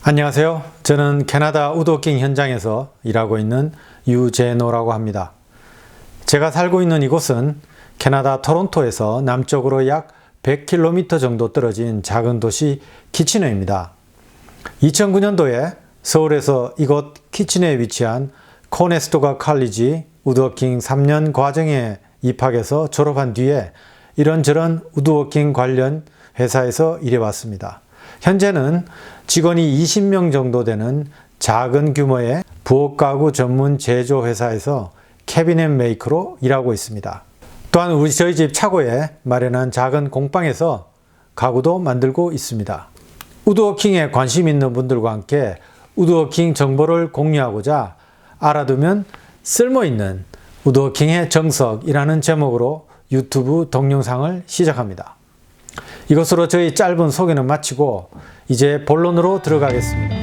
안녕하세요. 저는 캐나다 우드워킹 현장에서 일하고 있는 유재노라고 합니다. 제가 살고 있는 이곳은 캐나다 토론토에서 남쪽으로 약 100km 정도 떨어진 작은 도시 키치너입니다. 2009년도에 서울에서 이곳 키치너에 위치한 코네스토가 칼리지 우드워킹 3년 과정에 입학해서 졸업한 뒤에 이런저런 우드워킹 관련 회사에서 일해왔습니다. 현재는 직원이 20명 정도 되는 작은 규모의 부엌가구 전문 제조회사에서 캐비넷 메이커로 일하고 있습니다. 또한 저희 집 차고에 마련한 작은 공방에서 가구도 만들고 있습니다. 우드워킹에 관심 있는 분들과 함께 우드워킹 정보를 공유하고자 알아두면 쓸모있는 우드워킹의 정석이라는 제목으로 유튜브 동영상을 시작합니다. 이것으로 저희 짧은 소개는 마치고 이제 본론으로 들어가겠습니다.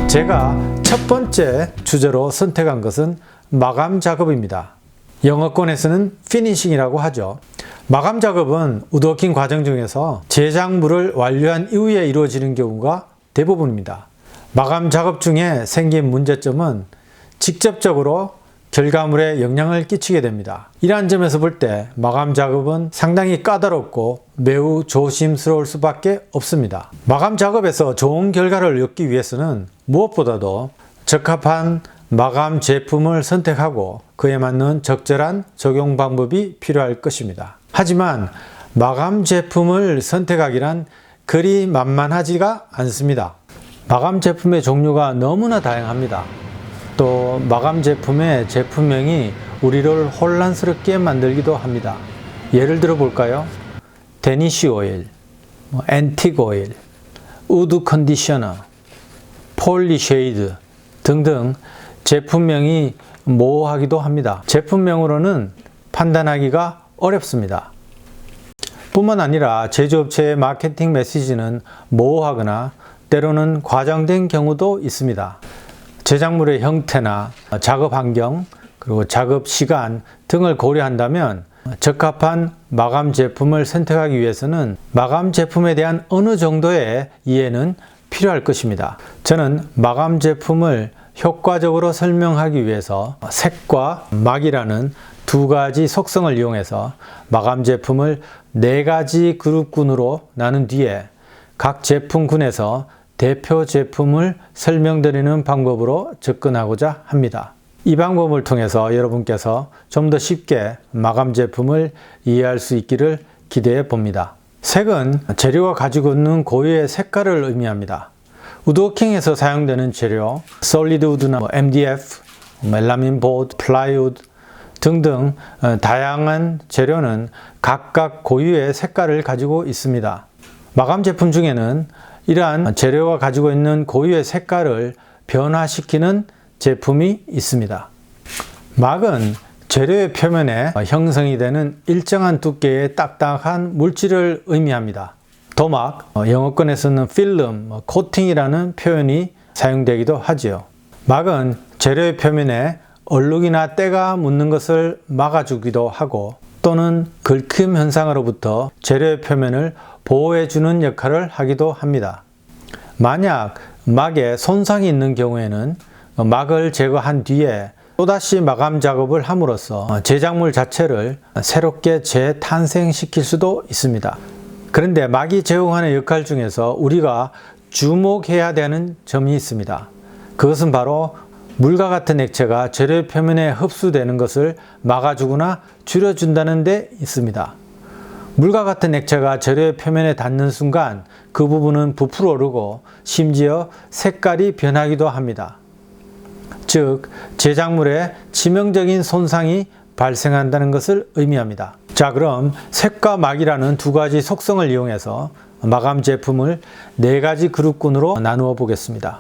제가 첫 번째 주제로 선택한 것은 마감 작업입니다. 영어권에서는 피니싱이라고 하죠. 마감 작업은 우드워킹 과정 중에서 제작물을 완료한 이후에 이루어지는 경우가 대부분입니다. 마감 작업 중에 생긴 문제점은 직접적으로 결과물에 영향을 끼치게 됩니다. 이러한 점에서 볼 때 마감 작업은 상당히 까다롭고 매우 조심스러울 수밖에 없습니다. 마감 작업에서 좋은 결과를 얻기 위해서는 무엇보다도 적합한 마감 제품을 선택하고 그에 맞는 적절한 적용 방법이 필요할 것입니다. 하지만 마감 제품을 선택하기란 그리 만만하지가 않습니다. 마감 제품의 종류가 너무나 다양합니다. 또 마감 제품의 제품명이 우리를 혼란스럽게 만들기도 합니다. 예를 들어 볼까요? 데니쉬 오일, 앤틱 오일, 우드 컨디셔너, 폴리 쉐이드 등등 제품명이 모호하기도 합니다. 제품명으로는 판단하기가 어렵습니다. 뿐만 아니라 제조업체의 마케팅 메시지는 모호하거나 때로는 과장된 경우도 있습니다. 제작물의 형태나 작업 환경, 그리고 작업 시간 등을 고려한다면 적합한 마감 제품을 선택하기 위해서는 마감 제품에 대한 어느 정도의 이해는 필요할 것입니다. 저는 마감 제품을 효과적으로 설명하기 위해서 색과 막이라는 두 가지 속성을 이용해서 마감 제품을 4가지 그룹군으로 나눈 뒤에 각 제품군에서 대표 제품을 설명드리는 방법으로 접근하고자 합니다. 이 방법을 통해서 여러분께서 좀 더 쉽게 마감 제품을 이해할 수 있기를 기대해 봅니다. 색은 재료가 가지고 있는 고유의 색깔을 의미합니다. 우드워킹에서 사용되는 재료, 솔리드 우드나 MDF, 멜라민 보드, 플라이우드 등등 다양한 재료는 각각 고유의 색깔을 가지고 있습니다. 마감 제품 중에는 이러한 재료가 가지고 있는 고유의 색깔을 변화시키는 제품이 있습니다. 막은 재료의 표면에 형성이 되는 일정한 두께의 딱딱한 물질을 의미합니다. 도막, 영어권에서는 필름, 코팅이라는 표현이 사용되기도 하지요. 막은 재료의 표면에 얼룩이나 때가 묻는 것을 막아주기도 하고 또는 긁힘 현상으로부터 재료의 표면을 보호해주는 역할을 하기도 합니다. 만약 막에 손상이 있는 경우에는 막을 제거한 뒤에 또다시 마감 작업을 함으로써 제작물 자체를 새롭게 재탄생시킬 수도 있습니다. 그런데 막이 제공하는 역할 중에서 우리가 주목해야 되는 점이 있습니다. 그것은 바로 물과 같은 액체가 재료의 표면에 흡수되는 것을 막아주거나 줄여준다는 데 있습니다. 물과 같은 액체가 재료의 표면에 닿는 순간 그 부분은 부풀어 오르고 심지어 색깔이 변하기도 합니다. 즉, 제작물에 치명적인 손상이 발생한다는 것을 의미합니다. 자, 그럼 색과 막이라는 두 가지 속성을 이용해서 마감 제품을 4가지 그룹군으로 나누어 보겠습니다.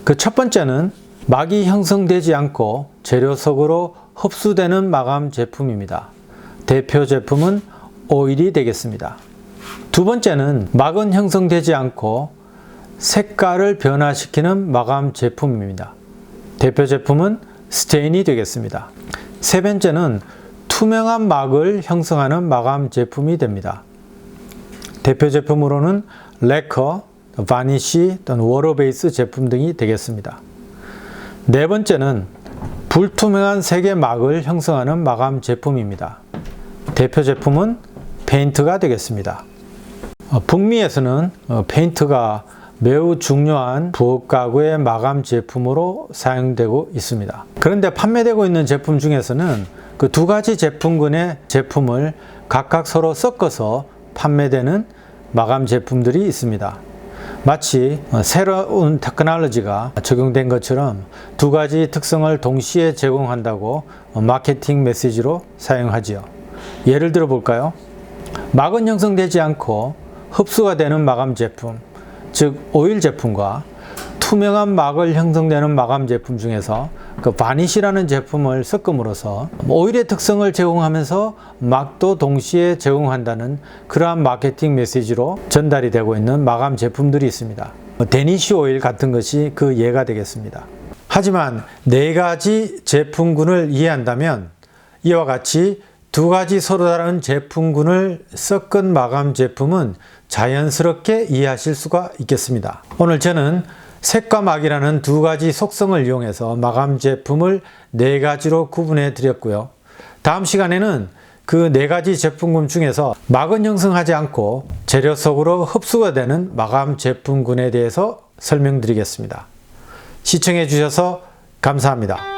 그 첫 번째는 막이 형성되지 않고 재료 속으로 흡수되는 마감 제품입니다. 대표 제품은 오일이 되겠습니다. 두 번째는 막은 형성되지 않고 색깔을 변화시키는 마감 제품입니다. 대표 제품은 스테인이 되겠습니다. 세 번째는 투명한 막을 형성하는 마감 제품이 됩니다. 대표 제품으로는 레커, 바니쉬 또는 워터 베이스 제품 등이 되겠습니다. 네 번째는 불투명한 색의 막을 형성하는 마감 제품입니다. 대표 제품은 페인트가 되겠습니다. 북미에서는 페인트가 매우 중요한 부엌 가구의 마감 제품으로 사용되고 있습니다. 그런데 판매되고 있는 제품 중에서는 그 두 가지 제품군의 제품을 각각 서로 섞어서 판매되는 마감 제품들이 있습니다. 마치 새로운 테크놀로지가 적용된 것처럼 두 가지 특성을 동시에 제공한다고 마케팅 메시지로 사용하지요. 예를 들어 볼까요? 막은 형성되지 않고 흡수가 되는 마감 제품, 즉 오일 제품과 투명한 막을 형성되는 마감 제품 중에서 그 바니쉬라는 제품을 섞음으로써 오일의 특성을 제공하면서 막도 동시에 제공한다는 그러한 마케팅 메시지로 전달이 되고 있는 마감 제품들이 있습니다. 데니쉬 오일 같은 것이 그 예가 되겠습니다. 하지만 네 가지 제품군을 이해한다면 이와 같이 두 가지 서로 다른 제품군을 섞은 마감 제품은 자연스럽게 이해하실 수가 있겠습니다. 오늘 저는 색과 막이라는 두 가지 속성을 이용해서 마감 제품을 네 가지로 구분해 드렸고요. 다음 시간에는 그 네 가지 제품군 중에서 막은 형성하지 않고 재료 속으로 흡수가 되는 마감 제품군에 대해서 설명드리겠습니다. 시청해 주셔서 감사합니다.